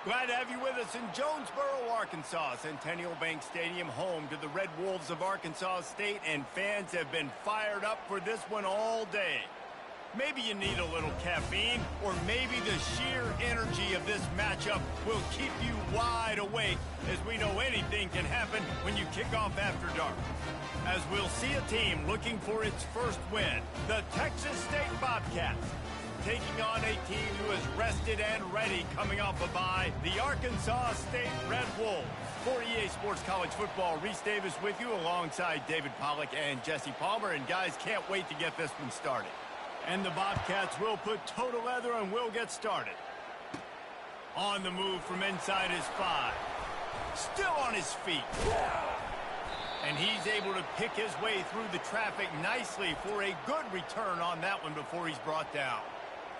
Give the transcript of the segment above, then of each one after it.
Glad to have you with us in Jonesboro, Arkansas. Centennial Bank Stadium, home to the Red Wolves of Arkansas State, and fans have been fired up for this one all day. Maybe you need a little caffeine, or maybe the sheer energy of this matchup will keep you wide awake, as we know anything can happen when you kick off after dark. As we'll see a team looking for its first win, the Texas State Bobcats, taking on a team who is rested and ready coming off a bye, the Arkansas State Red Wolves. For EA Sports College Football, Reese Davis with you alongside David Pollack and Jesse Palmer. And guys, can't wait to get this one started. And the Bobcats will put toe to leather and will get started. On the move from inside his 5. Still on his feet. And he's able to pick his way through the traffic nicely for a good return on that one before he's brought down.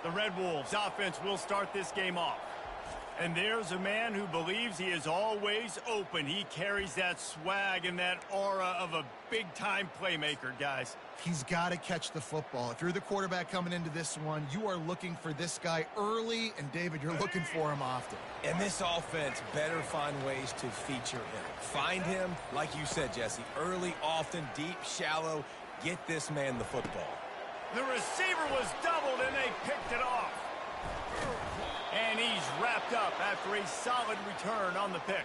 The Red Wolves offense will start this game off. And there's a man who believes he is always open. He carries that swag and that aura of a big-time playmaker, guys. He's got to catch the football. If you're the quarterback coming into this one, you are looking for this guy early, and David, you're looking for him often. And this offense better find ways to feature him. Find him, like you said, Jesse, early, often, deep, shallow. Get this man the football. The receiver was doubled, and they picked it off. And he's wrapped up after a solid return on the pick.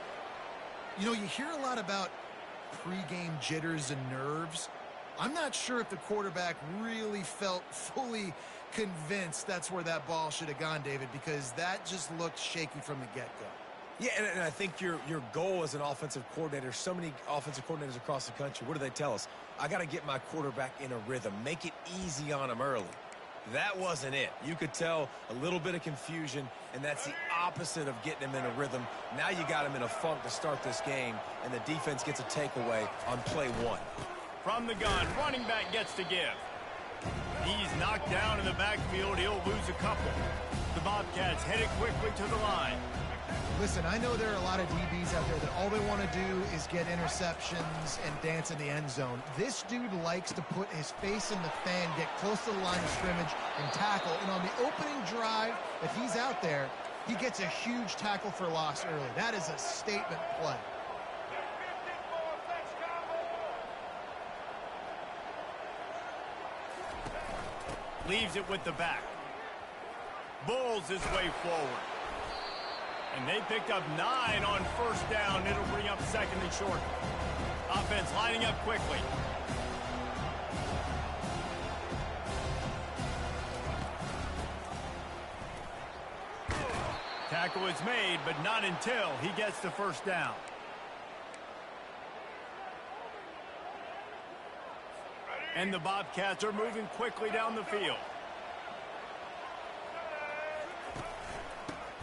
You know, you hear a lot about pregame jitters and nerves. I'm not sure if the quarterback really felt fully convinced that's where that ball should have gone, David, because that just looked shaky from the get-go. Yeah, and I think your goal as an offensive coordinator, so many offensive coordinators across the country, what do they tell us? I got to get my quarterback in a rhythm, make it easy on him early. That wasn't it. You could tell a little bit of confusion, and that's the opposite of getting him in a rhythm. Now you got him in a funk to start this game, and the defense gets a takeaway on play 1. From the gun, running back gets to give. He's knocked down in the backfield. He'll lose a couple. The Bobcats headed quickly to the line. Listen, I know there are a lot of DBs out there that all they want to do is get interceptions and dance in the end zone. This dude likes to put his face in the fan, get close to the line of scrimmage, and tackle. And on the opening drive, if he's out there, he gets a huge tackle for loss early. That is a statement play. Leaves it with the back. Bulls his way forward. And they picked up 9 on first down. It'll bring up second and short. Offense lining up quickly. Tackle is made, but not until he gets the first down. And the Bobcats are moving quickly down the field.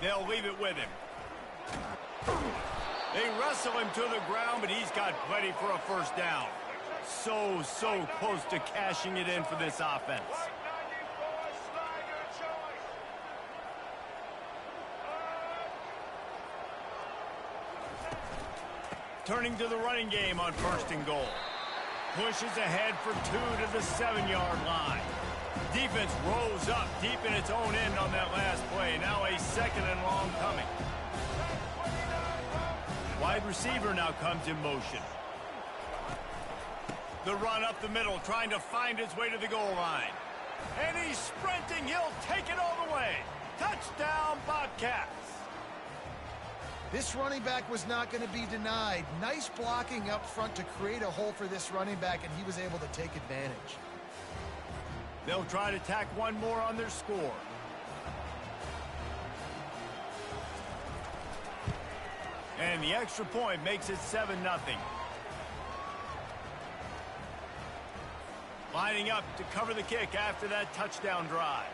They'll leave it with him. They wrestle him to the ground, but he's got plenty for a first down. So close to cashing it in for this offense. Turning to the running game on 1st and goal. Pushes ahead for 2 to the 7-yard line. Defense rose up deep in its own end on that last play. Now a 2nd and long coming. Wide receiver now comes in motion. The run up the middle, trying to find his way to the goal line. And he's sprinting. He'll take it all the way. Touchdown, Bobcats. This running back was not going to be denied. Nice blocking up front to create a hole for this running back, and he was able to take advantage. They'll try to tack one more on their score. And the extra point makes it 7-0. Lining up to cover the kick after that touchdown drive.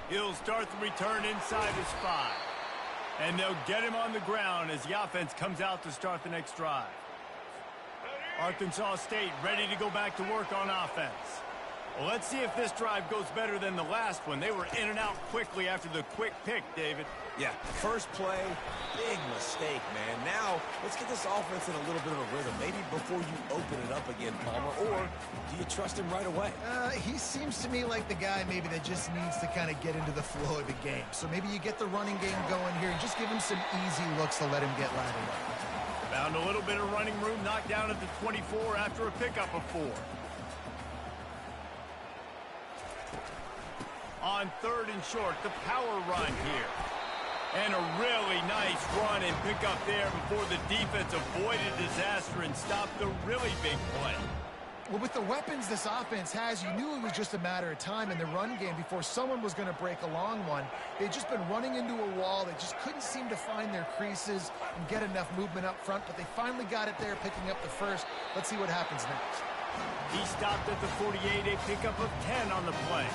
He'll start the return inside his 5. And they'll get him on the ground as the offense comes out to start the next drive. Arkansas State ready to go back to work on offense. Well, let's see if this drive goes better than the last one. They were in and out quickly after the quick pick, David. Yeah, first play, big mistake, man. Now, let's get this offense in a little bit of a rhythm. Maybe before you open it up again, Palmer, or do you trust him right away? He seems to me like the guy maybe that just needs to kind of get into the flow of the game. So maybe you get the running game going here and just give him some easy looks to let him get lateral. Found a little bit of running room, knocked down at the 24 after a pickup of 4. On 3rd and short, the power run here. And a really nice run and pickup there before the defense avoided disaster and stopped the really big play. Well, with the weapons this offense has, you knew it was just a matter of time in the run game before someone was going to break a long one. They'd just been running into a wall. They just couldn't seem to find their creases and get enough movement up front, but they finally got it there, picking up the first. Let's see what happens next. He stopped at the 48, a pickup of 10 on the play.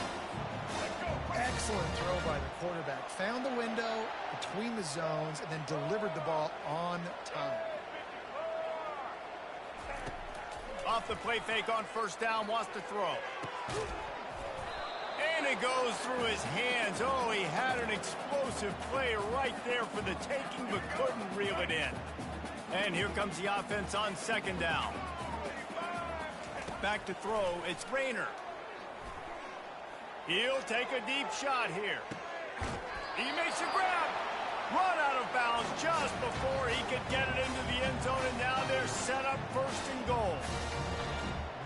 Excellent throw by the quarterback. Found the window between the zones and then delivered the ball on time. Off the play fake on 1st down, wants to throw. And it goes through his hands. Oh, he had an explosive play right there for the taking, but couldn't reel it in. And here comes the offense on 2nd down. Back to throw, it's Rayner. He'll take a deep shot here. He makes a grab. Run out of bounds just before he could get it into the end zone, and now they're set up 1st and goal.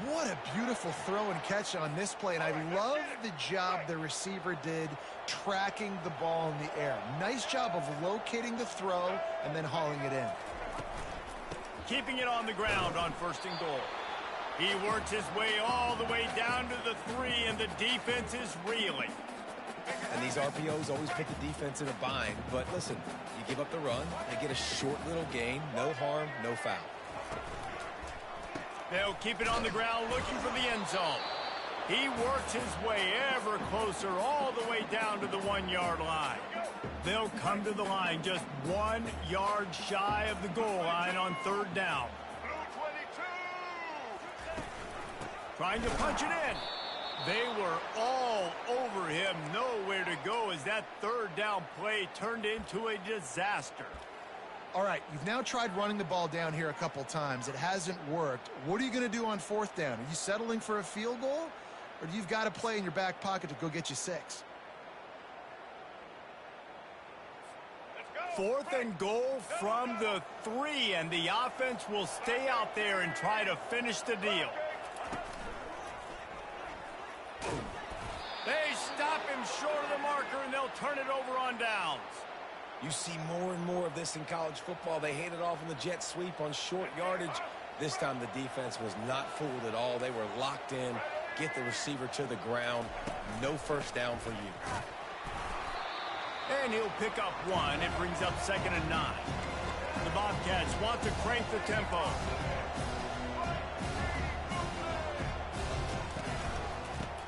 What a beautiful throw and catch on this play, and I love the job the receiver did tracking the ball in the air. Nice job of locating the throw and then hauling it in. Keeping it on the ground on 1st and goal. He works his way all the way down to the 3, and the defense is reeling. And these RPOs always put the defense in a bind. But listen, you give up the run, they get a short little gain, no harm, no foul. They'll keep it on the ground looking for the end zone. He works his way ever closer all the way down to the 1-yard line. They'll come to the line just 1 yard shy of the goal line on 3rd down. Trying to punch it in. They were all over him, nowhere to go as that 3rd down play turned into a disaster. All right, you've now tried running the ball down here a couple times. It hasn't worked. What are you going to do on 4th down? Are you settling for a field goal? Or do you've got a play in your back pocket to go get you 6? 4th and goal from the 3, and the offense will stay out there and try to finish the deal. They stop him short of the marker, and they'll turn it over on downs. You see more and more of this in college football. They hand it off in the jet sweep on short yardage. This time the defense was not fooled at all. They were locked in. Get the receiver to the ground. No 1st down for you. And he'll pick up one. It brings up 2nd and 9. The Bobcats want to crank the tempo.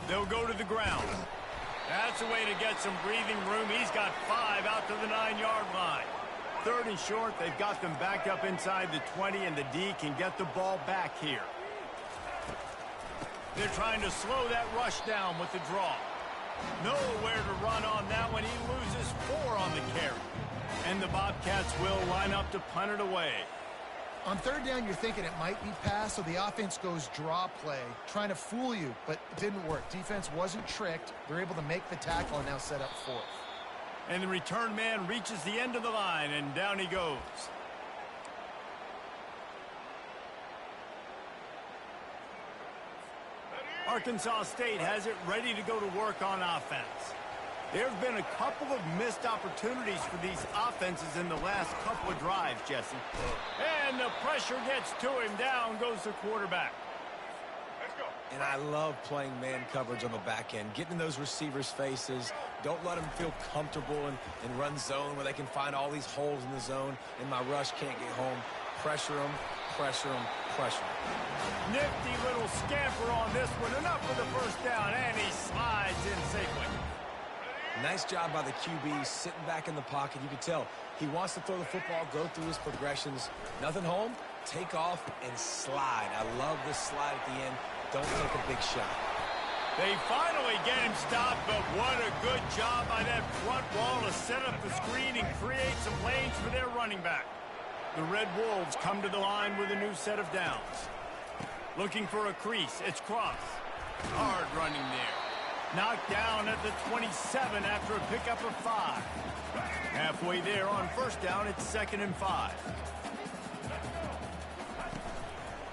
They'll go to the ground. That's a way to get some breathing room. He's got 5 out to the 9-yard line. 3rd and short. They've got them backed up inside the 20, and the D can get the ball back here. They're trying to slow that rush down with the draw. Nowhere to run on that one. He loses 4 on the carry. And the Bobcats will line up to punt it away. On 3rd down, you're thinking it might be pass, so the offense goes draw play, trying to fool you, but it didn't work. Defense wasn't tricked. They're able to make the tackle and now set up 4th. And the return man reaches the end of the line, and down he goes. Arkansas State has it ready to go to work on offense. There have been a couple of missed opportunities for these offenses in the last couple of drives, Jesse. And the pressure gets to him. Down goes the quarterback. Let's go. And I love playing man coverage on the back end, getting in those receivers' faces. Don't let them feel comfortable and run zone where they can find all these holes in the zone, and my rush can't get home. Pressure them, pressure them, pressure them. Nifty little scamper on this one. Enough for the 1st down, and he slides in safely. Nice job by the QB, sitting back in the pocket. You can tell he wants to throw the football, go through his progressions. Nothing home, take off, and slide. I love this slide at the end. Don't take a big shot. They finally get him stopped, but what a good job by that front wall to set up the screen and create some lanes for their running back. The Red Wolves come to the line with a new set of downs. Looking for a crease. It's Cross. Hard running there. Knocked down at the 27 after a pickup of 5. Halfway there on 1st down, it's 2nd and 5.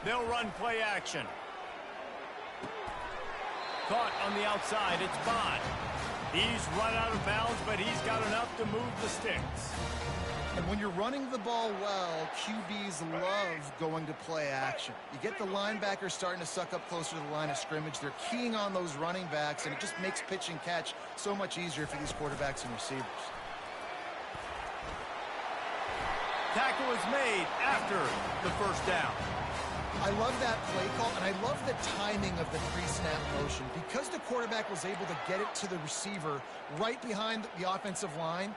They'll run play action. Caught on the outside, it's Bond. He's run out of bounds, but he's got enough to move the sticks. And when you're running the ball well, QBs love going to play action. You get the linebackers starting to suck up closer to the line of scrimmage. They're keying on those running backs, and it just makes pitch and catch so much easier for these quarterbacks and receivers. Tackle is made after the 1st down. I love that play call, and I love the timing of the pre-snap motion. Because the quarterback was able to get it to the receiver right behind the offensive line,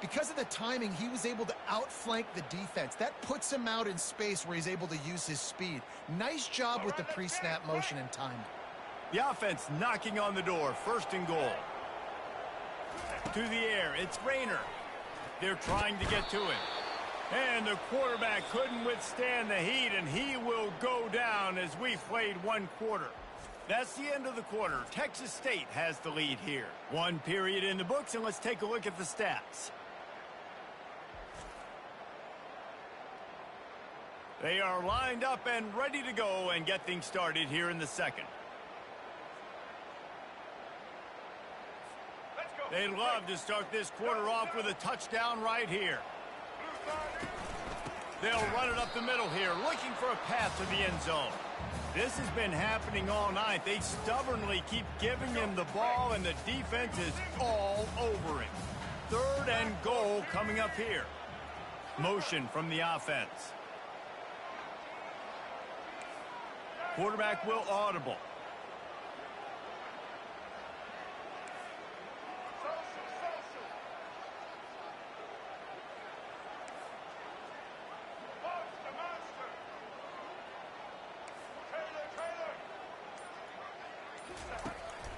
because of the timing, he was able to outflank the defense. That puts him out in space where he's able to use his speed. Nice job with the pre-snap motion and timing. The offense knocking on the door. 1st and goal. To the air. It's Rayner. They're trying to get to him. And the quarterback couldn't withstand the heat, and he will go down as we played 1 quarter. That's the end of the quarter. Texas State has the lead here. 1 period in the books, and let's take a look at the stats. They are lined up and ready to go and get things started here in the 2nd. They'd love to start this quarter off with a touchdown right here. They'll run it up the middle here, looking for a path to the end zone. This has been happening all night. They stubbornly keep giving him the ball, and the defense is all over him. 3rd and goal coming up here. Motion from the offense. Quarterback will audible.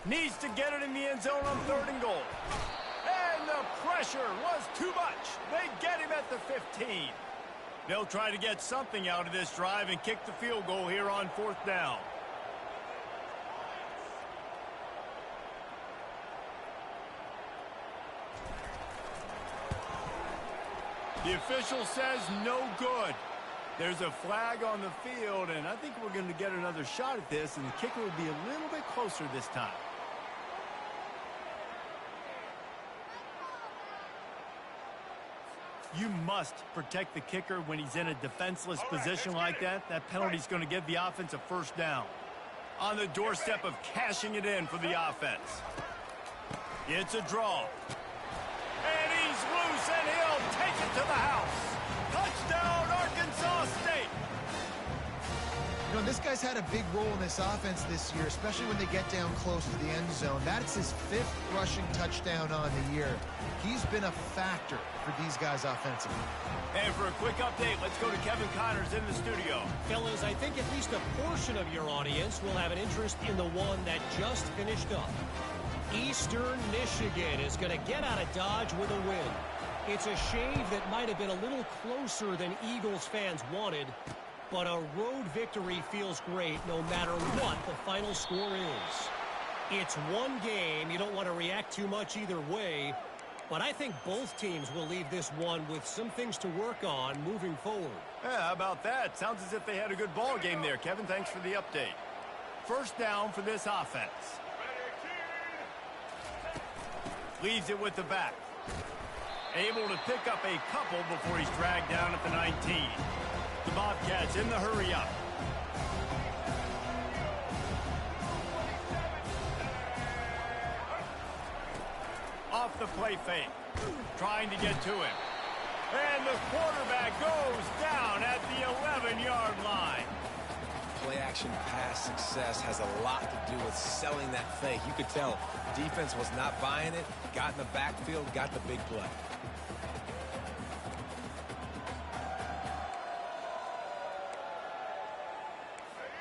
Needs to get it in the end zone on 3rd and goal. And the pressure was too much. They get him at the 15. They'll try to get something out of this drive and kick the field goal here on 4th down. The official says no good. There's a flag on the field, and I think we're going to get another shot at this, and the kicker will be a little bit closer this time. You must protect the kicker when he's in a defenseless position like that. That penalty's going to give the offense a 1st down. On the doorstep of cashing it in for the offense. It's a draw. And and he'll take it to the house. Touchdown, Arkansas State. You know, this guy's had a big role in this offense this year, especially when they get down close to the end zone. That's his 5th rushing touchdown on the year. He's been a factor for these guys offensively. And for a quick update, let's go to Kevin Connors in the studio. Fellas, I think at least a portion of your audience will have an interest in the one that just finished up. Eastern Michigan is going to get out of Dodge with a win. It's a shave that might have been a little closer than Eagles fans wanted, but a road victory feels great no matter what the final score is. It's one game. You don't want to react too much either way, but I think both teams will leave this one with some things to work on moving forward. Yeah, how about that? Sounds as if they had a good ball game there, Kevin. Thanks for the update. First down for this offense. Leaves it with the back. Able to pick up a couple before he's dragged down at the 19. The Bobcats in the hurry-up. Off the play fake. Trying to get to him. And the quarterback goes down at the 11-yard line. Play-action pass success has a lot to do with selling that fake. You could tell defense was not buying it, got in the backfield, got the big play.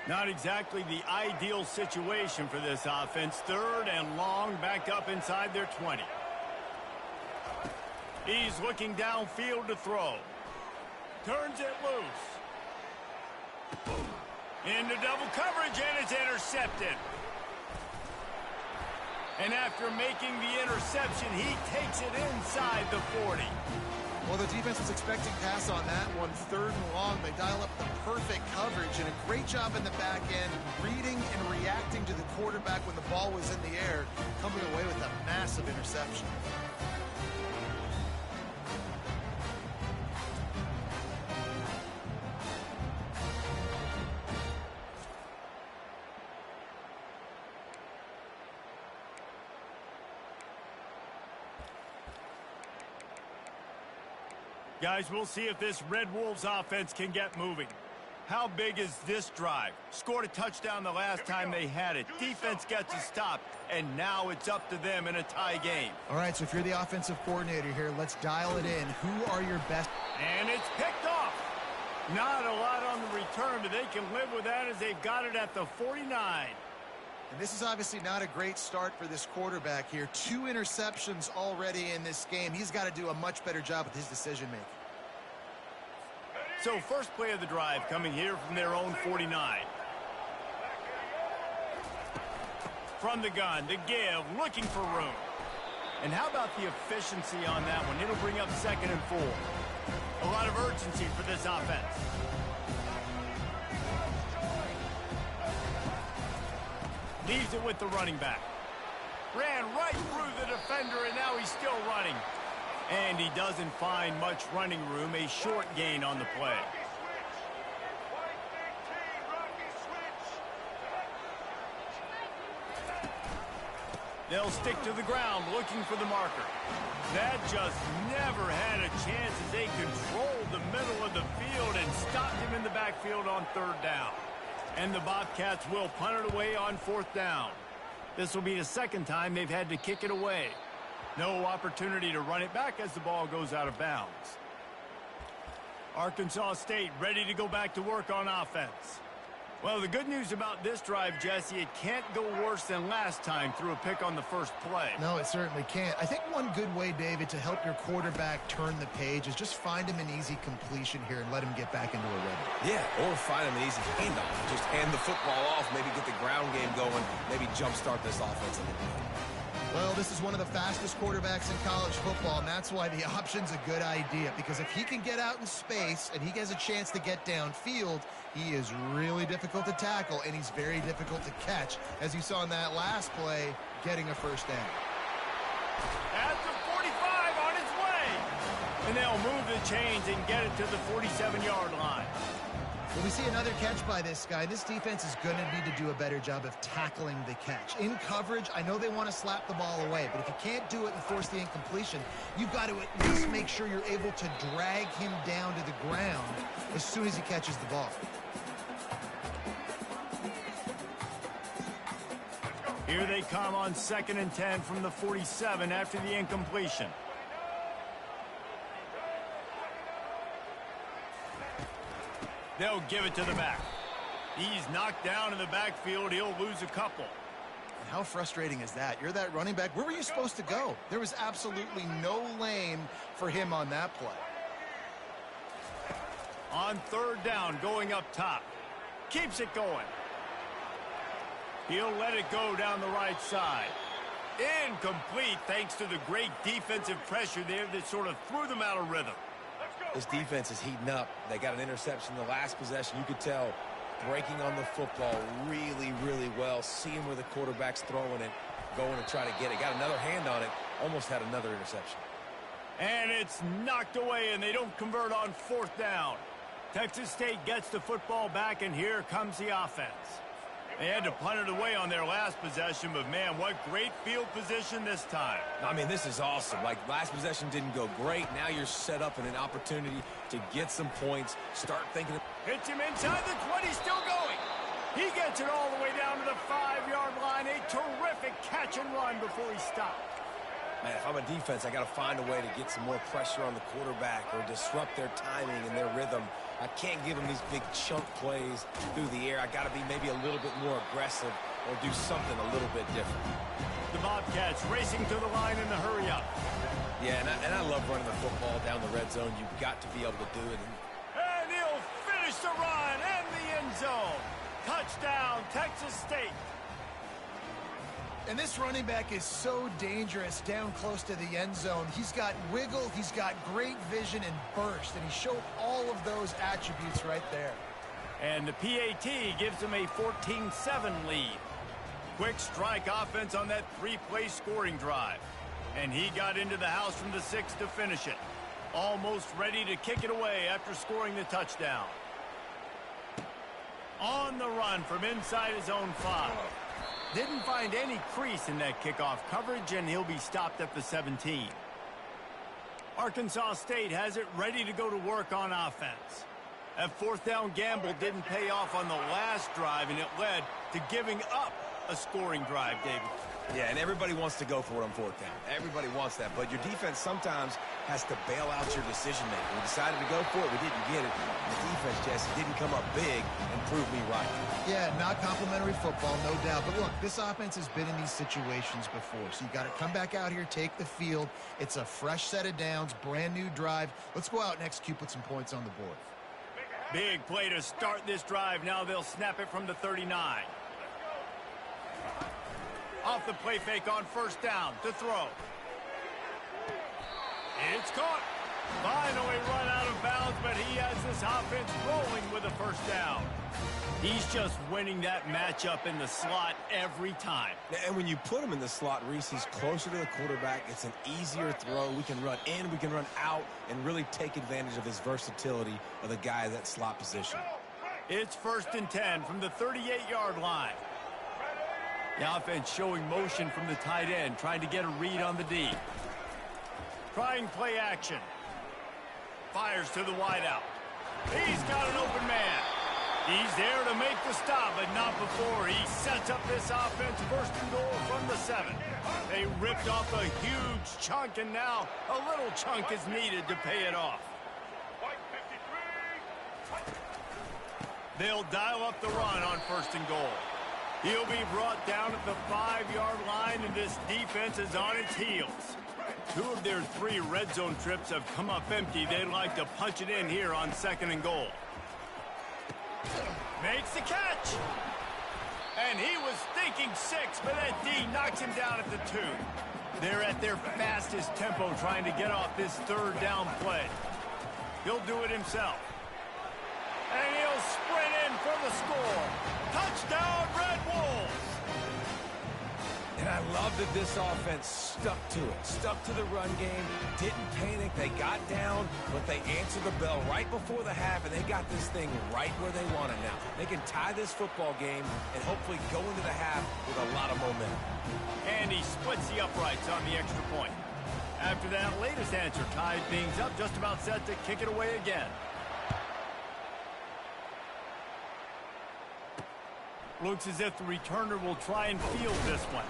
Not exactly the ideal situation for this offense. 3rd and long, back up inside their 20. He's looking downfield to throw. Turns it loose. Into double coverage, and it's intercepted. And after making the interception, he takes it inside the 40. Well, the defense was expecting pass on that one. 3rd and long. They dial up the perfect coverage and a great job in the back end, reading and reacting to the quarterback when the ball was in the air, coming away with a massive interception. Guys, we'll see if this Red Wolves offense can get moving. How big is this drive? Scored a touchdown the last time they had it. Defense gets a stop, and now it's up to them in a tie game. All right, so if you're the offensive coordinator here, let's dial it in. Who are your best? And it's picked off. Not a lot on the return, but they can live with that as they've got it at the 49. And this is obviously not a great start for this quarterback here. 2 interceptions already in this game. He's got to do a much better job with his decision-making. So first play of the drive coming here from their own 49. From the gun, to give, looking for room. And how about the efficiency on that one? It'll bring up 2nd and 4. A lot of urgency for this offense. Leaves it with the running back. Ran right through the defender, and now he's still running. And he doesn't find much running room. A short gain on the play. They'll stick to the ground looking for the marker. That just never had a chance as they controlled the middle of the field and stopped him in the backfield on 3rd down. And the Bobcats will punt it away on 4th down. This will be the 2nd time they've had to kick it away. No opportunity to run it back as the ball goes out of bounds. Arkansas State ready to go back to work on offense. Well, the good news about this drive, Jesse, it can't go worse than last time through a pick on the first play. No, it certainly can't. I think one good way, David, to help your quarterback turn the page is just find him an easy completion here and let him get back into a rhythm. Yeah, or find him an easy handoff. Just hand the football off, maybe get the ground game going, maybe jumpstart this offense a little bit. Well, this is one of the fastest quarterbacks in college football, and that's why the option's a good idea. Because if he can get out in space and he has a chance to get downfield, he is really difficult to tackle, and he's very difficult to catch. As you saw in that last play, getting a first down. At the 45 on its way. And they'll move the chains and get it to the 47-yard line. Well, we see another catch by this guy. This defense is going to need to do a better job of tackling the catch. In coverage, I know they want to slap the ball away, but if you can't do it and force the incompletion, you've got to at least make sure you're able to drag him down to the ground as soon as he catches the ball. Here they come on 2nd and 10 from the 47 after the incompletion. They'll give it to the back. He's knocked down in the backfield. He'll lose a couple. How frustrating is that? You're that running back. Where were you supposed to go? There was absolutely no lane for him on that play. On 3rd down, going up top. Keeps it going. He'll let it go down the right side. Incomplete thanks to the great defensive pressure there that sort of threw them out of rhythm. This defense is heating up. They got an interception in the last possession. You could tell breaking on the football really, really well, seeing where the quarterback's throwing it, going to try to get it. Got another hand on it, almost had another interception. And it's knocked away, and they don't convert on 4th down. Texas State gets the football back, and here comes the offense. They had to punt it away on their last possession, but, man, what great field position this time. I mean, this is awesome. Like, last possession didn't go great. Now you're set up in an opportunity to get some points, start thinking. Hits him inside the 20, still going. He gets it all the way down to the 5-yard line. A terrific catch and run before he stopped. Man, if I'm a defense, I got to find a way to get some more pressure on the quarterback or disrupt their timing and their rhythm. I can't give them these big chunk plays through the air. I got to be maybe a little bit more aggressive or do something a little bit different. The Bobcats racing to the line in the hurry up. Yeah, and I love running the football down the red zone. You've got to be able to do it. And he'll finish the run and the end zone. Touchdown, Texas State. And this running back is so dangerous down close to the end zone. He's got wiggle, he's got great vision and burst, and he showed all of those attributes right there. And the PAT gives him a 14-7 lead. Quick strike offense on that 3-play scoring drive. And he got into the house from the 6 to finish it. Almost ready to kick it away after scoring the touchdown. On the run from inside his own 5. Didn't find any crease in that kickoff coverage, and he'll be stopped at the 17. Arkansas State has it ready to go to work on offense. That 4th down gamble didn't pay off on the last drive, and it led to giving up a scoring drive, David. Yeah, and everybody wants to go for it on 4th down. Everybody wants that, but your defense sometimes has to bail out your decision-making. We decided to go for it. We didn't get it. The defense, Jesse, didn't come up big and prove me right. Yeah, not complimentary football, no doubt. But look, this offense has been in these situations before, so you got to come back out here, take the field. It's a fresh set of downs, brand new drive. Let's go out and execute, put some points on the board. Big play to start this drive. Now they'll snap it from the 39. Off the play fake on 1st down to throw. It's caught. Finally run out of bounds, but he has this offense rolling with a 1st down. He's just winning that matchup in the slot every time. And when you put him in the slot, Reese, he's closer to the quarterback. It's an easier throw. We can run in, we can run out, and really take advantage of his versatility of the guy at that slot position. It's 1st and 10 from the 38-yard line. The offense showing motion from the tight end, trying to get a read on the D. Trying play action. Fires to the wideout. He's got an open man. He's there to make the stop, but not before he sets up this offense 1st and goal from the 7. They ripped off a huge chunk, and now a little chunk is needed to pay it off. They'll dial up the run on 1st and goal. He'll be brought down at the 5-yard line, and this defense is on its heels. 2 of their 3 red zone trips have come up empty. They'd like to punch it in here on 2nd and goal. Makes the catch. And he was thinking 6, but that D knocks him down at the 2. They're at their fastest tempo trying to get off this 3rd down play. He'll do it himself. And he'll sprint in for the score. Touchdown, Red Wolves! And I love that this offense stuck to it, stuck to the run game, didn't panic. They got down, but they answered the bell right before the half, and they got this thing right where they want it now. They can tie this football game and hopefully go into the half with a lot of momentum. And he splits the uprights on the extra point. After that latest answer tied things up, just about set to kick it away again. Looks as if the returner will try and field this one.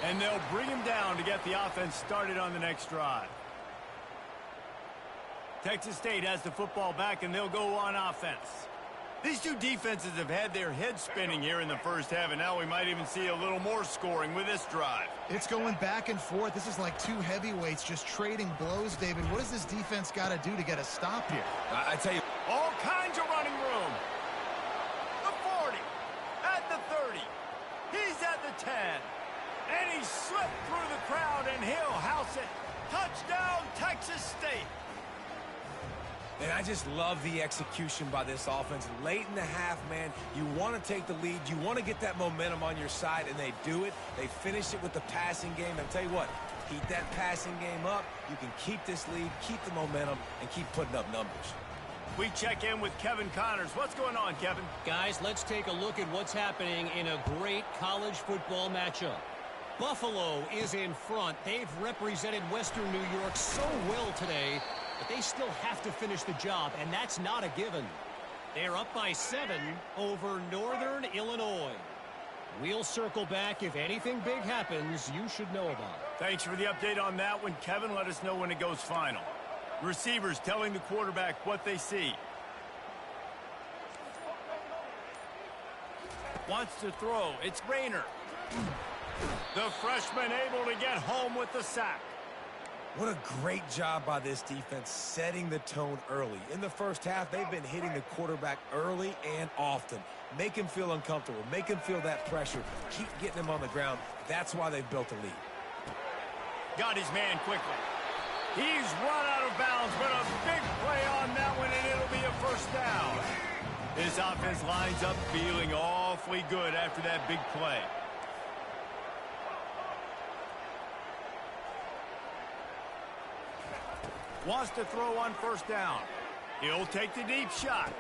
And they'll bring him down to get the offense started on the next drive. Texas State has the football back, and they'll go on offense. These two defenses have had their heads spinning here in the first half, and now we might even see a little more scoring with this drive. It's going back and forth. This is like two heavyweights just trading blows, David. What does this defense got to do to get a stop here? I tell you, all kinds of running room. The 40, at the 30, he's at the 10. And he slipped through the crowd, and he'll house it. Touchdown, Texas State. and I just love the execution by this offense. Late in the half, man, you want to take the lead. You want to get that momentum on your side, and they do it. They finish it with the passing game. And I'll tell you what, keep that passing game up. You can keep this lead, keep the momentum, and keep putting up numbers. We check in with Kevin Connors. What's going on, Kevin? Guys, let's take a look at what's happening in a great college football matchup. Buffalo is in front. They've represented Western New York so well today, but they still have to finish the job, and that's not a given. They're up by 7 over Northern Illinois. We'll circle back. If anything big happens, you should know about it. Thanks for the update on that one, Kevin. Let us know when it goes final. Receivers telling the quarterback what they see. Wants to throw. It's Rayner. The freshman able to get home with the sack. What a great job by this defense setting the tone early. In the first half, they've been hitting the quarterback early and often. Make him feel uncomfortable. Make him feel that pressure. Keep getting him on the ground. That's why they've built a lead. Got his man quickly. He's run out of bounds, but a big play on that one, and it'll be a first down. This offense lines up feeling awfully good after that big play. Wants to throw on first down. He'll take the deep shot.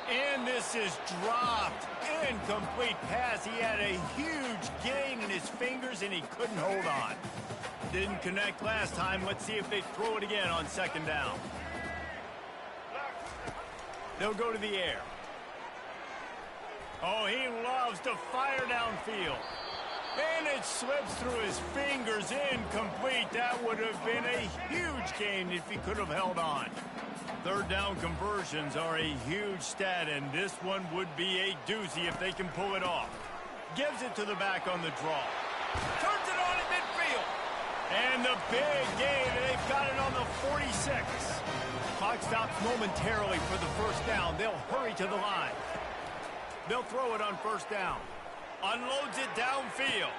And this is dropped. Incomplete pass. He had a huge gain in his fingers, and he couldn't hold on. Didn't connect last time. Let's see if they throw it again on second down. They'll go to the air. Oh, he loves to fire downfield. And it slips through his fingers. Incomplete. That would have been a huge gain if he could have held on. Third down conversions are a huge stat, and this one would be a doozy if they can pull it off. Gives it to the back on the draw. Turns it on in midfield. And the big gain, they've got it on the 46. Clock stops momentarily for the first down. They'll hurry to the line. They'll throw it on first down. Unloads it downfield.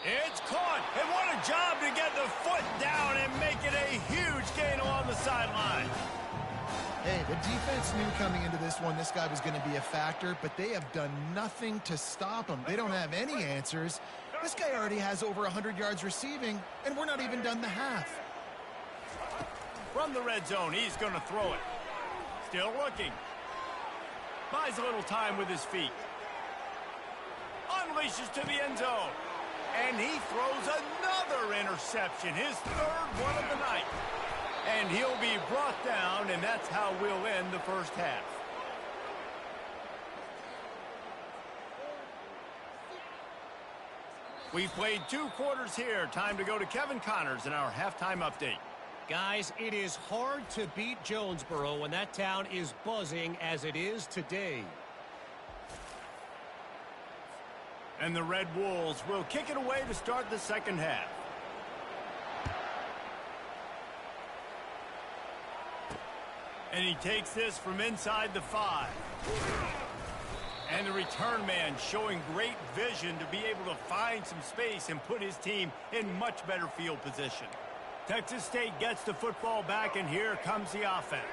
It's caught. And what a job to get the foot down and make it a huge gain along the sideline. Hey, the defense knew coming into this one this guy was going to be a factor, but they have done nothing to stop him. They don't have any answers. This guy already has over 100 yards receiving, and we're not even done the half. From the red zone, he's going to throw it. Still looking. Buys a little time with his feet. Unleashes to the end zone. And he throws another interception, his third one of the night. And he'll be brought down, and that's how we'll end the first half. We've played 2 quarters here. Time to go to Kevin Connors in our halftime update. Guys, it is hard to beat Jonesboro when that town is buzzing as it is today. And the Red Wolves will kick it away to start the second half. And he takes this from inside the 5. And the return man showing great vision to be able to find some space and put his team in much better field position. Texas State gets the football back, and here comes the offense.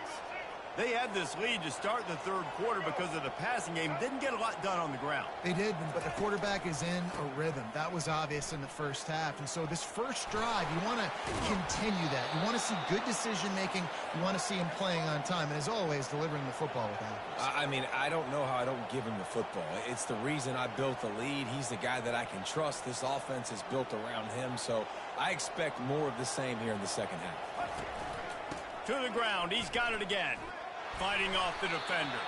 They had this lead to start the third quarter because of the passing game. Didn't get a lot done on the ground. They did, but the quarterback is in a rhythm. That was obvious in the first half. And so this first drive, you want to continue that. You want to see good decision-making. You want to see him playing on time. And as always, delivering the football with accuracy. I mean, I don't know how I don't give him the football. It's the reason I built the lead. He's the guy that I can trust. This offense is built around him. So I expect more of the same here in the second half. To the ground. He's got it again. Fighting off the defender.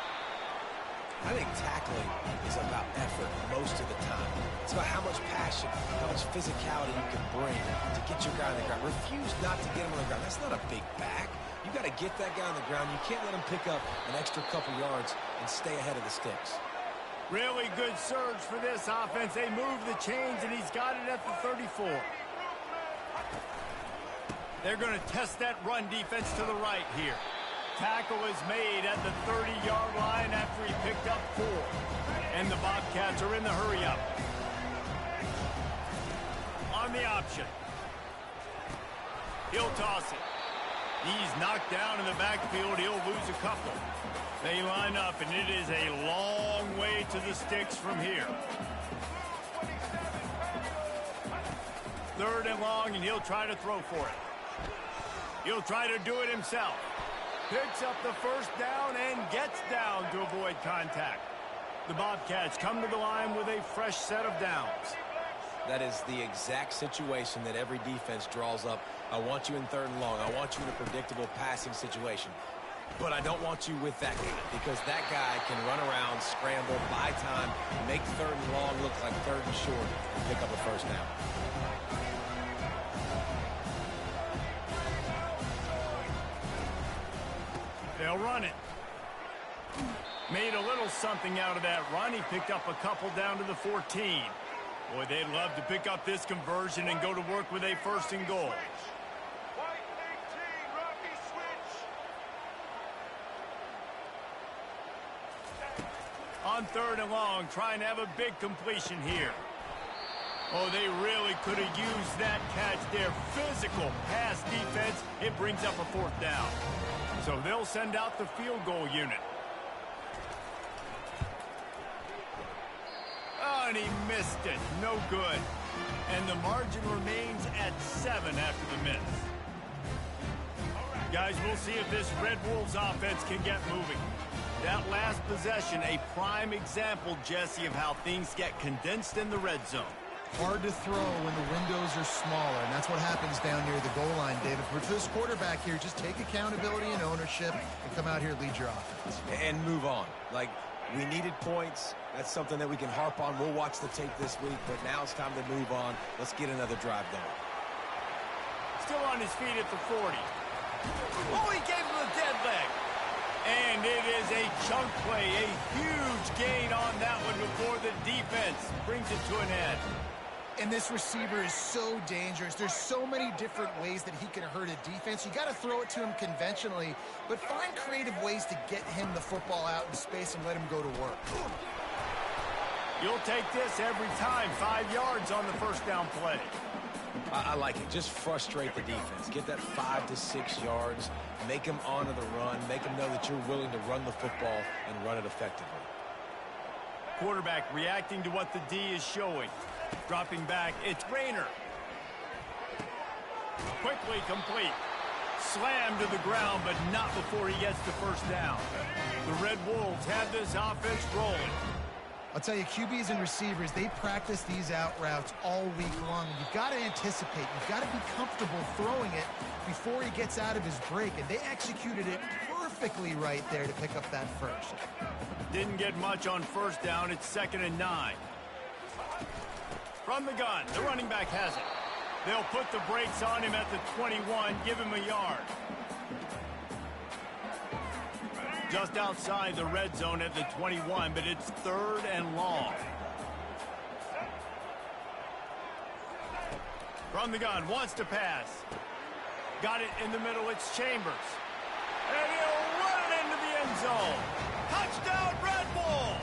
I think tackling is about effort most of the time. It's about how much passion, how much physicality you can bring to get your guy on the ground. Refuse not to get him on the ground. That's not a big back. You got to get that guy on the ground. You can't let him pick up an extra couple yards and stay ahead of the sticks. Really good surge for this offense. They move the chains, and he's got it at the 34. They're going to test that run defense to the right here. Tackle is made at the 30-yard line after he picked up 4. And the Bobcats are in the hurry-up. On the option. He'll toss it. He's knocked down in the backfield. He'll lose a couple. They line up, and it is a long way to the sticks from here. 3rd and long, and he'll try to throw for it. He'll try to do it himself. Picks up the first down and gets down to avoid contact. The Bobcats come to the line with a fresh set of downs. That is the exact situation that every defense draws up. I want you in 3rd and long. I want you in a predictable passing situation. But I don't want you with that guy, because that guy can run around, scramble, buy time, make 3rd and long look like 3rd and short, and pick up a first down. They'll run it. Made a little something out of that run. He picked up a couple down to the 14. Boy, they'd love to pick up this conversion and go to work with a 1st and goal. On 3rd and long, trying to have a big completion here. Oh, they really could have used that catch there. Physical pass defense. It brings up a 4th down. So they'll send out the field goal unit. Oh, and he missed it. No good. And the margin remains at 7 after the miss. Guys, we'll see if this Red Wolves offense can get moving. That last possession, a prime example, Jesse, of how things get condensed in the red zone. Hard to throw when the windows are smaller, and that's what happens down near the goal line, David. For this quarterback here, just take accountability and ownership and come out here and lead your offense. And move on. Like, we needed points. That's something that we can harp on. We'll watch the tape this week, but now it's time to move on. Let's get another drive done. Still on his feet at the 40. Oh, he gave him a dead leg. And it is a chunk play, a huge gain on that one before the defense brings it to an end. And this receiver is so dangerous. There's so many different ways that he can hurt a defense. You got to throw it to him conventionally, but find creative ways to get him the football out in space and let him go to work. You'll take this every time. 5 yards on the 1st down play. I like it. Just frustrate the defense. Get that 5 to 6 yards. Make them honor the run. Make them know that you're willing to run the football and run it effectively. Quarterback reacting to what the D is showing. Dropping back, it's Rayner. Quickly complete. Slammed to the ground, but not before he gets the 1st down. The Red Wolves have this offense rolling. I'll tell you, QBs and receivers, they practice these out routes all week long. You've got to anticipate. You've got to be comfortable throwing it before he gets out of his break. And they executed it perfectly right there to pick up that first. Didn't get much on 1st down. It's 2nd and 9. From the gun, the running back has it. They'll put the brakes on him at the 21, give him a yard. Just outside the red zone at the 21, but it's 3rd and long. From the gun, wants to pass. Got it in the middle, it's Chambers. And he'll run it into the end zone. Touchdown, Red Wolves!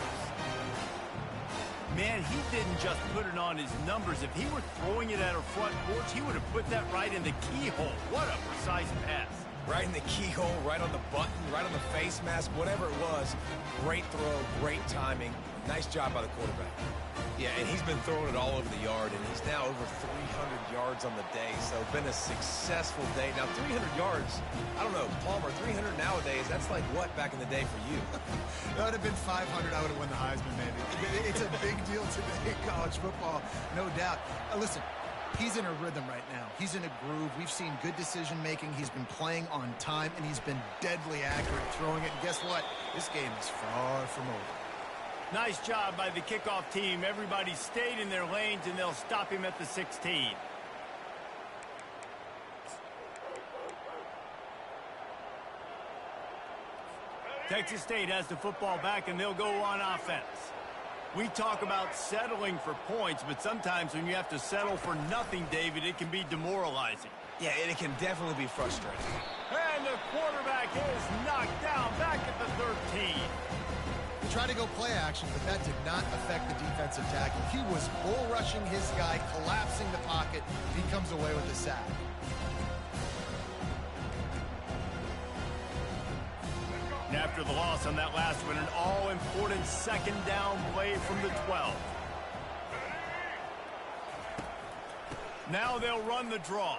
Man, he didn't just put it on his numbers. If he were throwing it at our front porch, he would have put that right in the keyhole. What a precise pass. Right in the keyhole, right on the button, right on the face mask, whatever it was. Great throw, great timing. Nice job by the quarterback. Yeah, and he's been throwing it all over the yard, and he's now over 300 yards on the day, so been a successful day. Now, 300 yards, I don't know, Palmer, 300 nowadays, that's like what back in the day for you? That would have been 500. I would have won the Heisman, maybe. It's a big deal today in college football, no doubt. Listen, he's in a rhythm right now. He's in a groove. We've seen good decision-making. He's been playing on time, and he's been deadly accurate throwing it. And guess what? This game is far from over. Nice job by the kickoff team. Everybody stayed in their lanes, and they'll stop him at the 16. Texas State has the football back, and they'll go on offense. We talk about settling for points, but sometimes when you have to settle for nothing, David, it can be demoralizing. Yeah, and it can definitely be frustrating. And the quarterback is knocked down back at the 13. He tried to go play action, but that did not affect the defensive tackle. He was bull rushing his guy, collapsing the pocket. He comes away with a sack. And after the loss on that last one, an all-important second down play from the 12. Now they'll run the draw.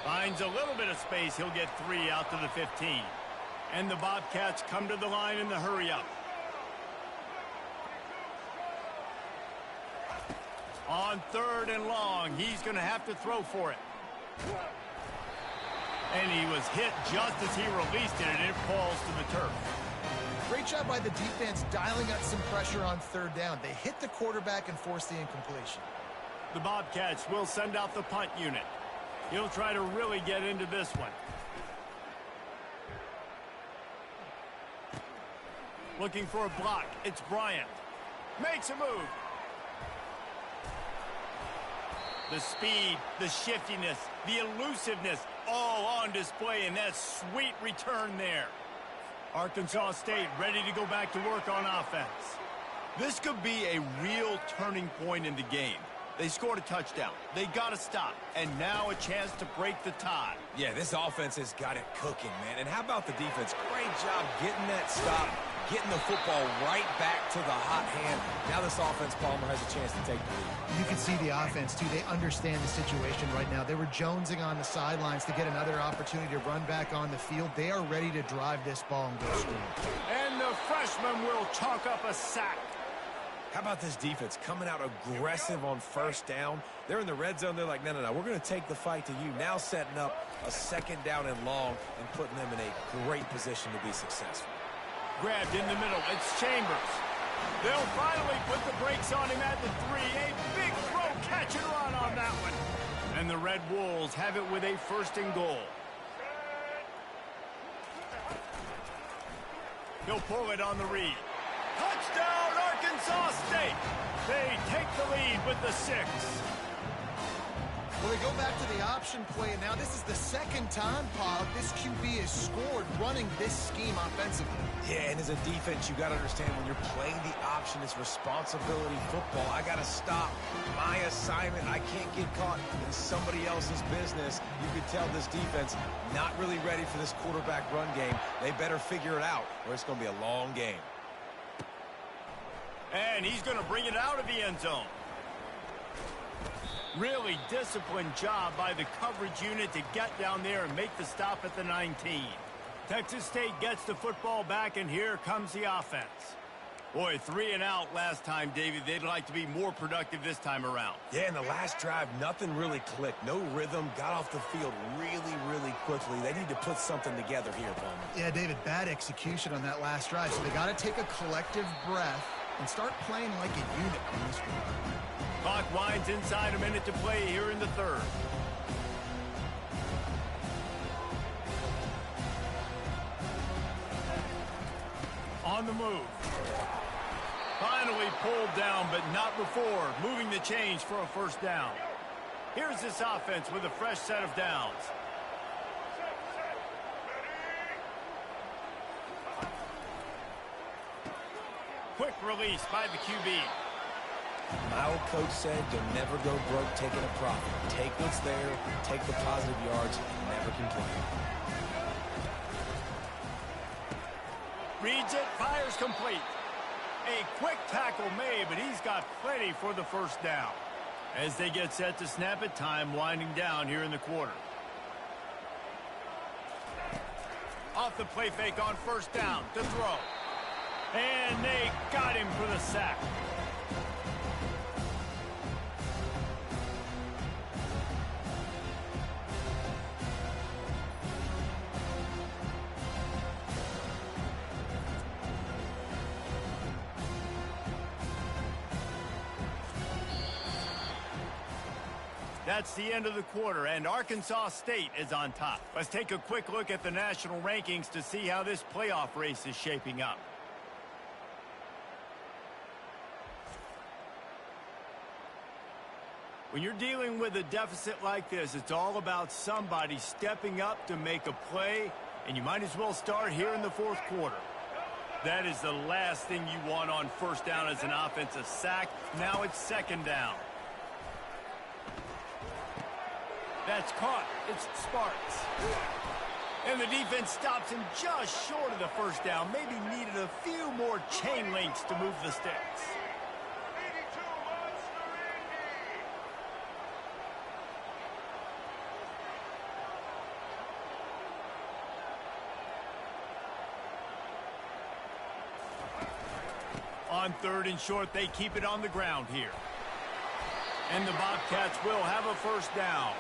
Finds a little bit of space. He'll get 3 out to the 15. And the Bobcats come to the line in the hurry-up. On 3rd and long, he's going to have to throw for it. And he was hit just as he released it, and it falls to the turf. Great job by the defense dialing up some pressure on 3rd down. They hit the quarterback and forced the incompletion. The Bobcats will send out the punt unit. He'll try to really get into this one. Looking for a block. It's Bryant. Makes a move. The speed, the shiftiness, the elusiveness, all on display in that sweet return there. Arkansas State ready to go back to work on offense. This could be a real turning point in the game. They scored a touchdown. They got to stop. And now a chance to break the tie. Yeah, this offense has got it cooking, man. And how about the defense? Great job getting that stop, getting the football right back to the hot hand. Now this offense, Palmer, has a chance to take the lead. You can see the offense, too. They understand the situation right now. They were jonesing on the sidelines to get another opportunity to run back on the field. They are ready to drive this ball and go score. And the freshman will chalk up a sack. How about this defense coming out aggressive on 1st down? They're in the red zone. They're like, no, we're going to take the fight to you. Now setting up a 2nd down and long and putting them in a great position to be successful. Grabbed in the middle. It's Chambers. They'll finally put the brakes on him at the 3. A big throw, catch and run on that one. And the Red Wolves have it with a 1st and goal. He'll pull it on the read. Touchdown, Arkansas State. They take the lead with the 6. Well, they go back to the option play, and now this is the 2nd time, Paul, this QB has scored running this scheme offensively. Yeah, and as a defense, you got to understand when you're playing the option, it's responsibility football. I got to stop my assignment. I can't get caught in somebody else's business. You could tell this defense not really ready for this quarterback run game. They better figure it out, or it's going to be a long game. And he's going to bring it out of the end zone. Really disciplined job by the coverage unit to get down there and make the stop at the 19. Texas State gets the football back, and here comes the offense. Boy, 3 and out last time, David. They'd like to be more productive this time around. Yeah, in the last drive, nothing really clicked. No rhythm, got off the field really quickly. They need to put something together here, Palmer. Yeah, David, bad execution on that last drive, so they got to take a collective breath and start playing like a unit on this one. Clock winds inside, a minute to play here in the 3rd. On the move. Finally pulled down, but not before. Moving the chains for a 1st down. Here's this offense with a fresh set of downs. Quick release by the QB. My old coach said you'll never go broke taking a profit. Take what's there, take the positive yards, never complain. Reads it, fires complete. A quick tackle made, but he's got plenty for the first down. As they get set to snap it, time winding down here in the quarter. Off the play fake on first down to throw. And they got him for the sack. That's the end of the quarter, and Arkansas State is on top. Let's take a quick look at the national rankings to see how this playoff race is shaping up. When you're dealing with a deficit like this, it's all about somebody stepping up to make a play, and you might as well start here in the fourth quarter. That is the last thing you want on first down as an offensive sack. Now it's second down. That's caught. It's Sparks. And the defense stops him just short of the first down. Maybe needed a few more chain links to move the sticks. On third and short, they keep it on the ground here. And the Bobcats will have a first down.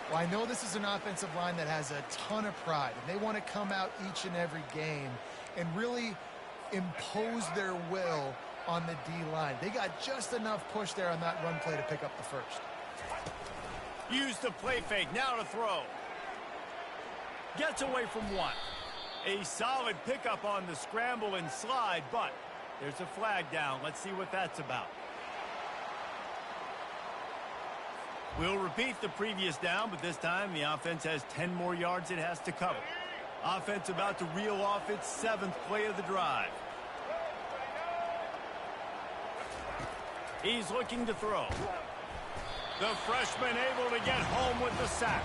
Well, I know this is an offensive line that has a ton of pride, and they want to come out each and every game and really impose their will on the D-line. They got just enough push there on that run play to pick up the first. Use the play fake, now to throw. Gets away from one. A solid pickup on the scramble and slide, but there's a flag down. Let's see what that's about. We'll repeat the previous down, but this time the offense has 10 more yards it has to cover. Offense about to reel off its 7th play of the drive. He's looking to throw. The freshman able to get home with the sack.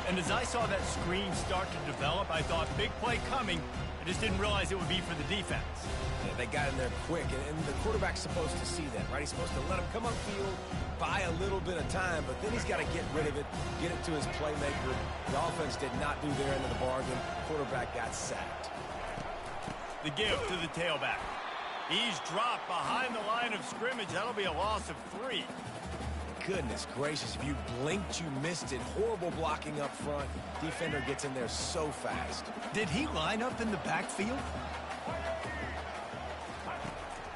And as I saw that screen start to develop, I thought big play coming. I just didn't realize it would be for the defense. Yeah, they got in there quick, and the quarterback's supposed to see that, right? He's supposed to let him come upfield, buy a little bit of time, but then he's got to get rid of it, get it to his playmaker. The offense did not do their end of the bargain. Quarterback got sacked. The give to the tailback. He's dropped behind the line of scrimmage. That'll be a loss of 3. Goodness gracious, if you blinked, you missed it. Horrible blocking up front. Defender gets in there so fast. Did he line up in the backfield?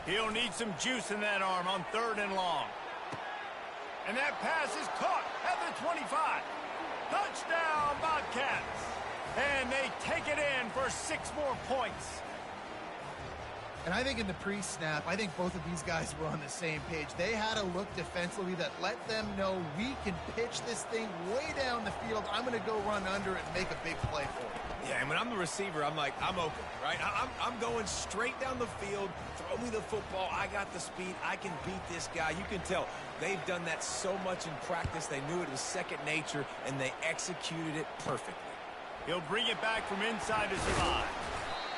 He'll need some juice in that arm on third and long. And that pass is caught at the 25. Touchdown, Bobcats. And they take it in for 6 more points. And I think in the pre-snap, I think both of these guys were on the same page. They had a look defensively that let them know we can pitch this thing way down the field. I'm going to go run under it and make a big play for it. Yeah, and when I'm the receiver, I'm like, I'm open, right? I'm going straight down the field. Throw me the football. I got the speed. I can beat this guy. You can tell they've done that so much in practice. They knew it was second nature, and they executed it perfectly. He'll bring it back from inside to survive.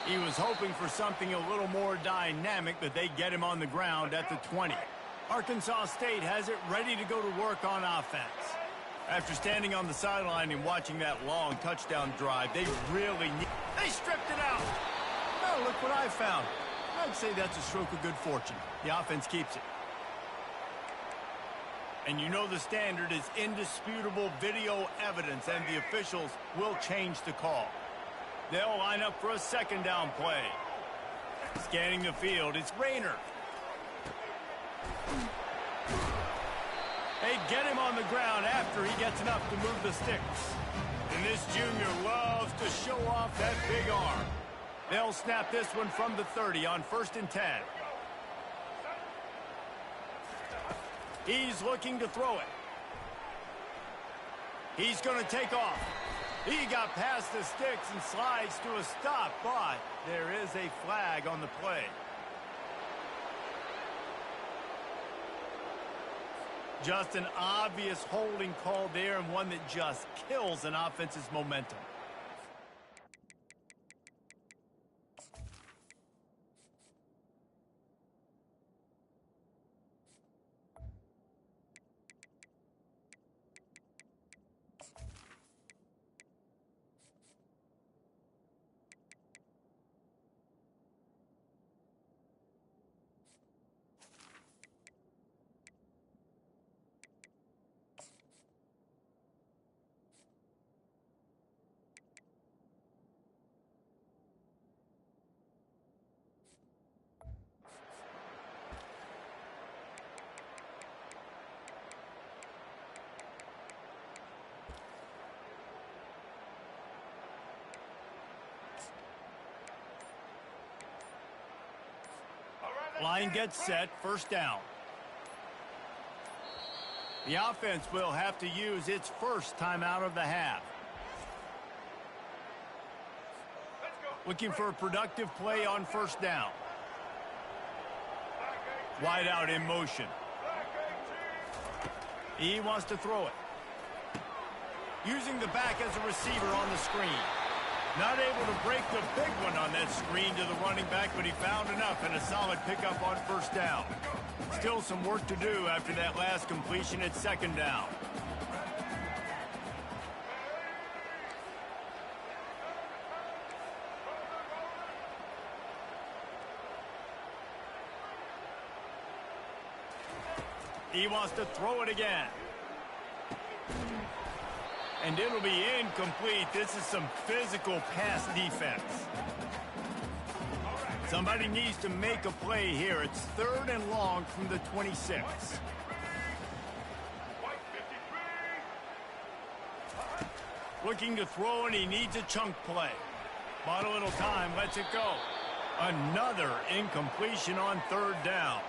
He was hoping for something a little more dynamic, but they get him on the ground at the 20. Arkansas State has it ready to go to work on offense. After standing on the sideline and watching that long touchdown drive, they stripped it out. Oh, look what I found. I'd say that's a stroke of good fortune. The offense keeps it. And you know the standard is indisputable video evidence, and the officials will change the call. They'll line up for a second down play. Scanning the field, it's Rayner. They get him on the ground after he gets enough to move the sticks. And this junior loves to show off that big arm. They'll snap this one from the 30 on 1st and 10. He's looking to throw it. He's going to take off. He got past the sticks and slides to a stop, but there is a flag on the play. Just an obvious holding call there, and one that just kills an offense's momentum. Line gets set, first down. The offense will have to use its first timeout of the half. Looking for a productive play on first down. Wide out in motion. He wants to throw it. Using the back as a receiver on the screen. Not able to break the big one on that screen to the running back, but he found enough and a solid pickup on first down. Still some work to do after that last completion at second down. He wants to throw it again. And it'll be incomplete. This is some physical pass defense. Somebody needs to make a play here. It's 3rd and long from the 26. Looking to throw, and he needs a chunk play. Bought a little time, lets it go. Another incompletion on 3rd down.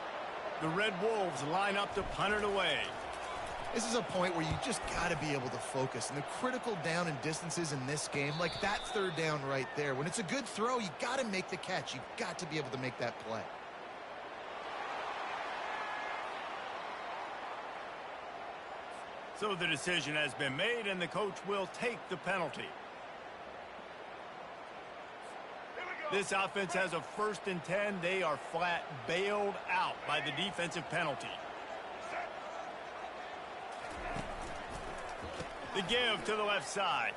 The Red Wolves line up to punt it away. This is a point where you just got to be able to focus. And the critical down and distances in this game, like that 3rd down right there. When it's a good throw, you got to make the catch. You've got to be able to make that play. So the decision has been made, and the coach will take the penalty. This offense has a 1st and 10. They are flat bailed out by the defensive penalty. The give to the left side.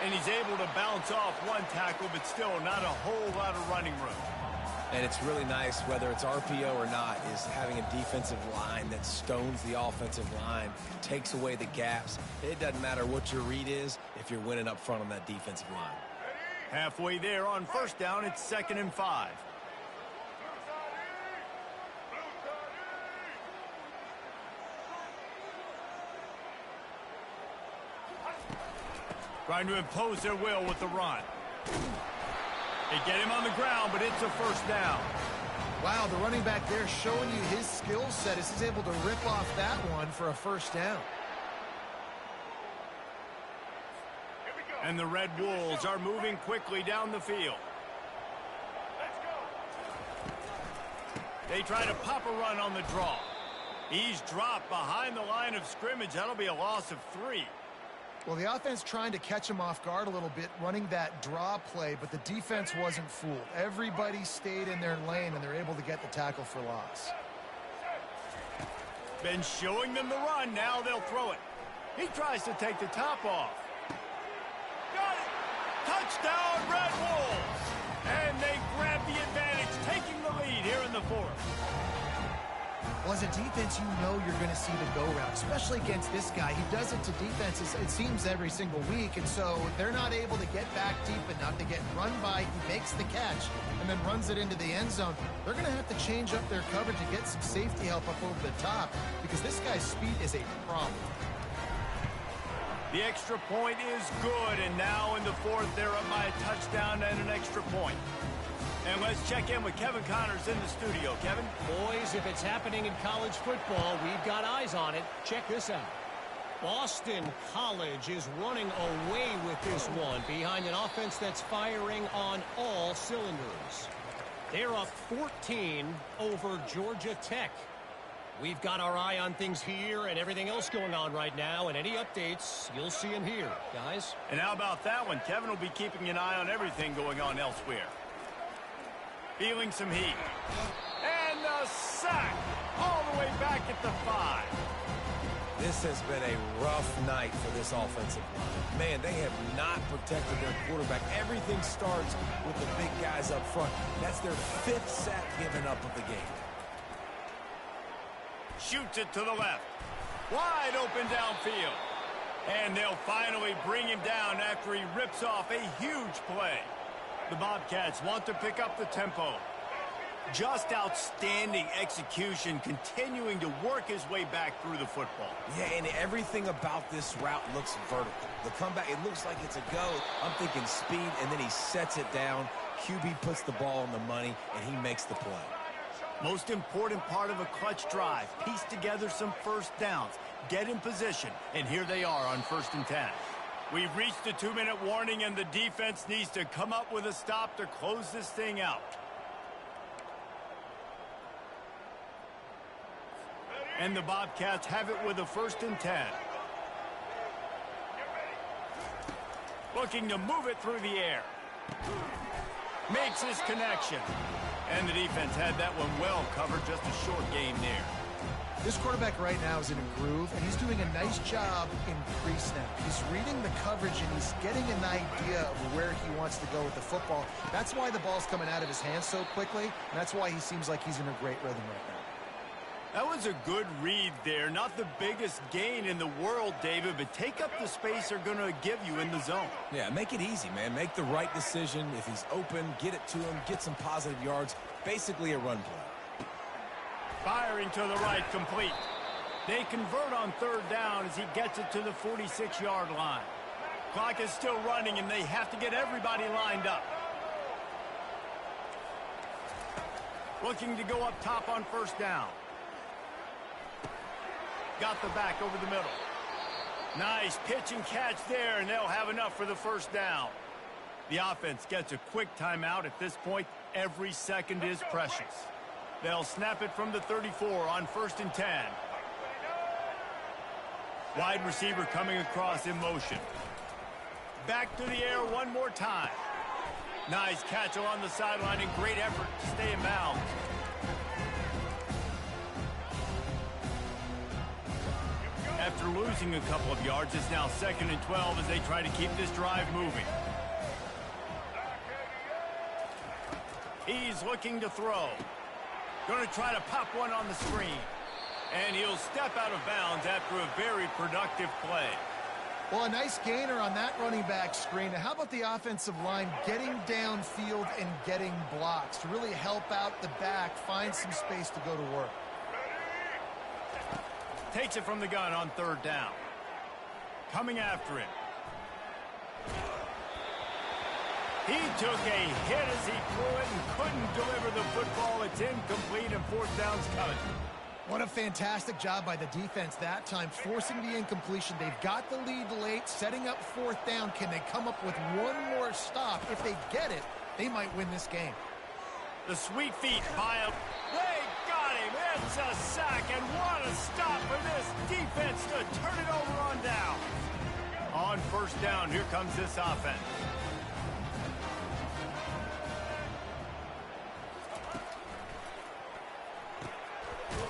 And he's able to bounce off one tackle, but still not a whole lot of running room. And it's really nice, whether it's RPO or not, is having a defensive line that stones the offensive line, takes away the gaps. It doesn't matter what your read is if you're winning up front on that defensive line. Halfway there on first down, it's 2nd and 5. Trying to impose their will with the run. They get him on the ground, but it's a 1st down. Wow, the running back there showing you his skill set as he's able to rip off that one for a 1st down. And the Red Wolves are moving quickly down the field. They try to pop a run on the draw. He's dropped behind the line of scrimmage. That'll be a loss of 3. Well, the offense trying to catch him off guard a little bit, running that draw play, but the defense wasn't fooled. Everybody stayed in their lane, and they're able to get the tackle for loss. Been showing them the run. Now they'll throw it. He tries to take the top off. Got it! Touchdown, Red Wolves! And they grab the advantage, taking the lead here in the 4th. Well, as a defense, you know you're going to see the go-route, especially against this guy. He does it to defenses, it seems, every single week, and so they're not able to get back deep enough to get run by. He makes the catch and then runs it into the end zone. They're going to have to change up their coverage and get some safety help up over the top because this guy's speed is a problem. The extra point is good, and now in the 4th, they're up by a touchdown and an extra point. And let's check in with Kevin Connors in the studio. Kevin? Boys, if it's happening in college football, we've got eyes on it. Check this out. Boston College is running away with this one behind an offense that's firing on all cylinders. They're up 14 over Georgia Tech. We've got our eye on things here and everything else going on right now, and any updates, you'll see them here, guys. And how about that one? Kevin will be keeping an eye on everything going on elsewhere. Feeling some heat. And the sack all the way back at the 5. This has been a rough night for this offensive line. Man, they have not protected their quarterback. Everything starts with the big guys up front. That's their 5th sack given up of the game. Shoots it to the left. Wide open downfield. And they'll finally bring him down after he rips off a huge play. The Bobcats want to pick up the tempo. Just outstanding execution, continuing to work his way back through the football. Yeah, and everything about this route looks vertical. The comeback, it looks like it's a go. I'm thinking speed, and then he sets it down. QB puts the ball on the money, and he makes the play. Most important part of a clutch drive. Piece together some first downs. Get in position, and here they are on 1st and 10. We've reached the 2-minute warning, and the defense needs to come up with a stop to close this thing out. And the Bobcats have it with a 1st and 10. Looking to move it through the air. Makes his connection. And the defense had that one well covered. Just a short game there. This quarterback right now is in a groove, and he's doing a nice job in pre-snap. He's reading the coverage, and he's getting an idea of where he wants to go with the football. That's why the ball's coming out of his hands so quickly, and that's why he seems like he's in a great rhythm right now. That was a good read there. Not the biggest gain in the world, David, but take up the space they're going to give you in the zone. Yeah, make it easy, man. Make the right decision. If he's open, get it to him, get some positive yards. Basically a run play. Firing to the right, complete. They convert on 3rd down as he gets it to the 46-yard line. Clock is still running, and they have to get everybody lined up. Looking to go up top on 1st down. Got the back over the middle. Nice pitch and catch there, and they'll have enough for the 1st down. The offense gets a quick timeout. At this point, every second is precious. They'll snap it from the 34 on 1st and 10. Wide receiver coming across in motion. Back to the air one more time. Nice catch along the sideline and great effort to stay in bounds. After losing a couple of yards, it's now 2nd and 12 as they try to keep this drive moving. He's looking to throw. Going to try to pop one on the screen. And he'll step out of bounds after a very productive play. Well, a nice gainer on that running back screen. Now, how about the offensive line getting downfield and getting blocks to really help out the back, find some space to go to work? Takes it from the gun on 3rd down. Coming after him. He took a hit as he threw it and couldn't deliver the football. It's incomplete and 4th down's coming. What a fantastic job by the defense that time, forcing the incompletion. They've got the lead late, setting up 4th down. Can they come up with one more stop? If they get it, they might win this game. The sweet feet by him. They got him. It's a sack, and what a stop for this defense to turn it over on down. On 1st down, here comes this offense.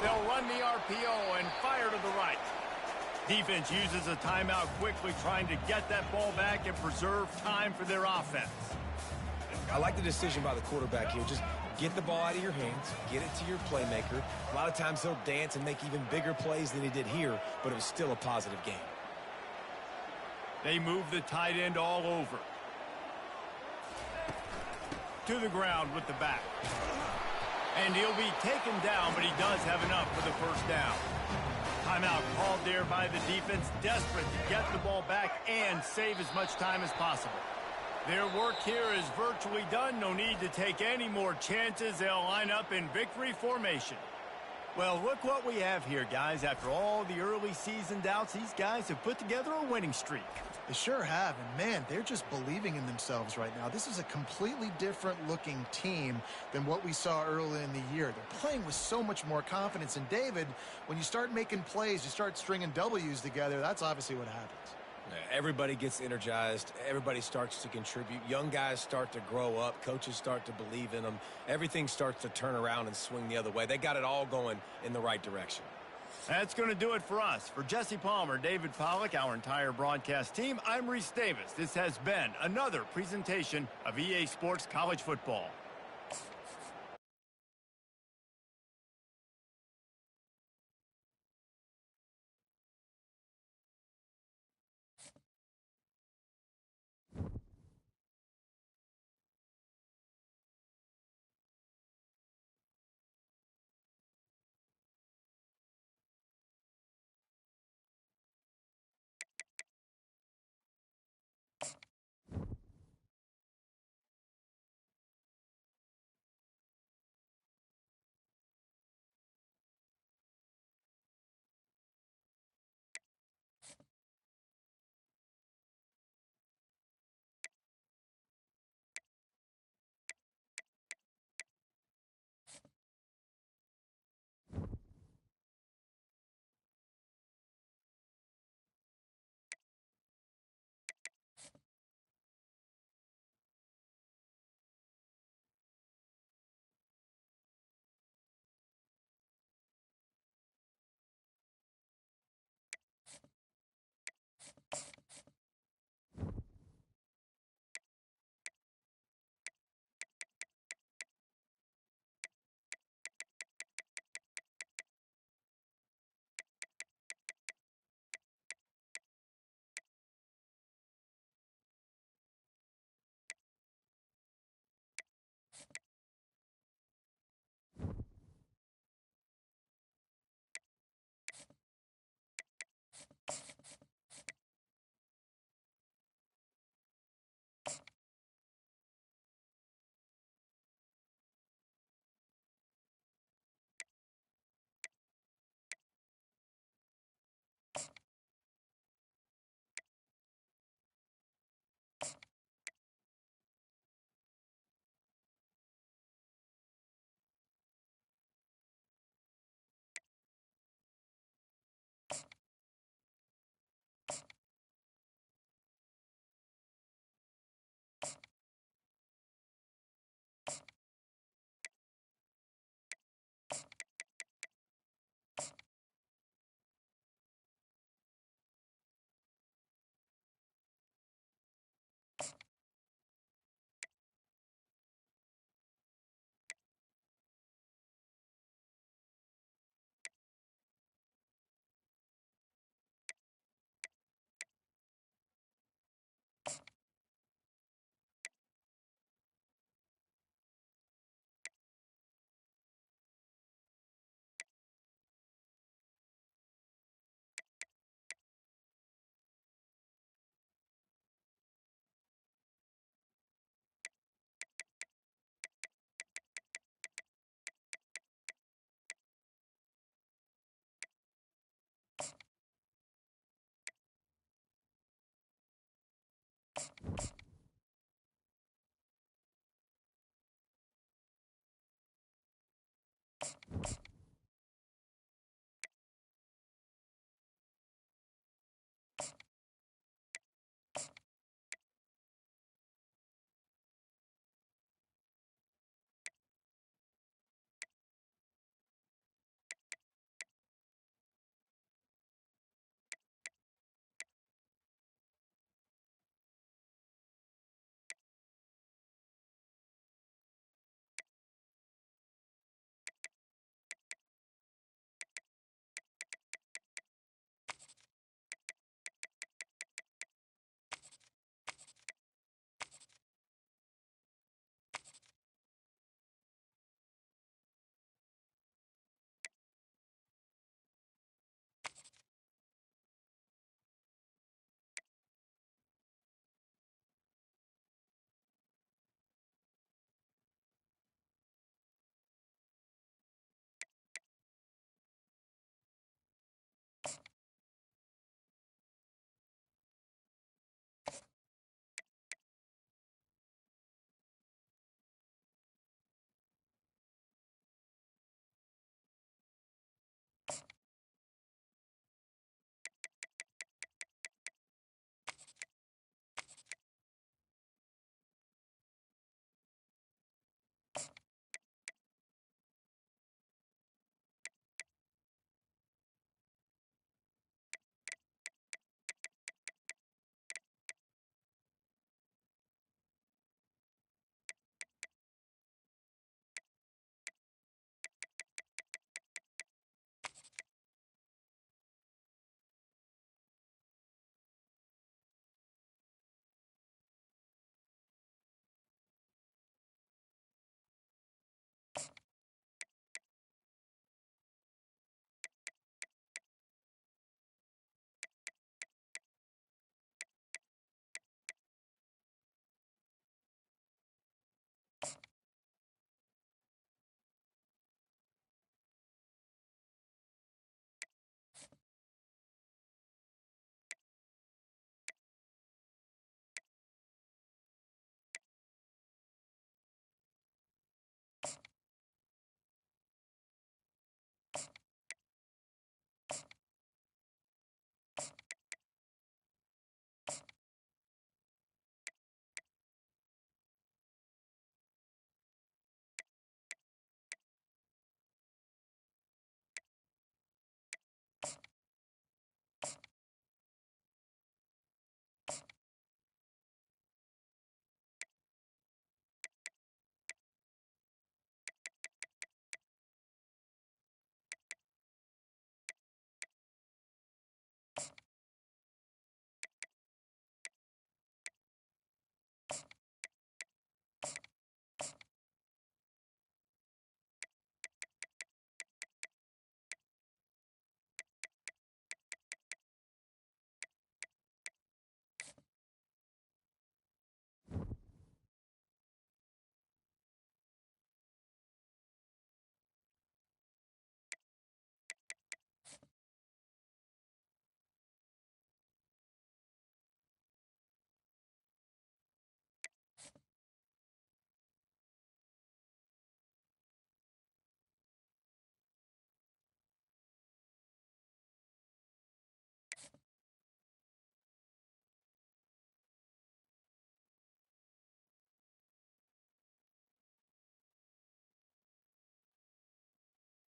They'll run the RPO and fire to the right. Defense uses a timeout quickly, trying to get that ball back and preserve time for their offense. I like the decision by the quarterback here. Just get the ball out of your hands, get it to your playmaker. A lot of times he'll dance and make even bigger plays than he did here, but it was still a positive game. They move the tight end all over. To the ground with the back. And he'll be taken down, but he does have enough for the 1st down. Timeout called there by the defense, desperate to get the ball back and save as much time as possible. Their work here is virtually done. No need to take any more chances. They'll line up in victory formation. Well, look what we have here, guys. After all the early season doubts, these guys have put together a winning streak. They sure have, and man, they're just believing in themselves right now. This is a completely different looking team than what we saw early in the year. They're playing with so much more confidence, and David, when you start making plays, you start stringing W's together, that's obviously what happens. Everybody gets energized. Everybody starts to contribute. Young guys start to grow up. Coaches start to believe in them. Everything starts to turn around and swing the other way. They got it all going in the right direction. That's going to do it for us. For Jesse Palmer, David Pollack, our entire broadcast team, I'm Reese Davis. This has been another presentation of EA Sports College Football.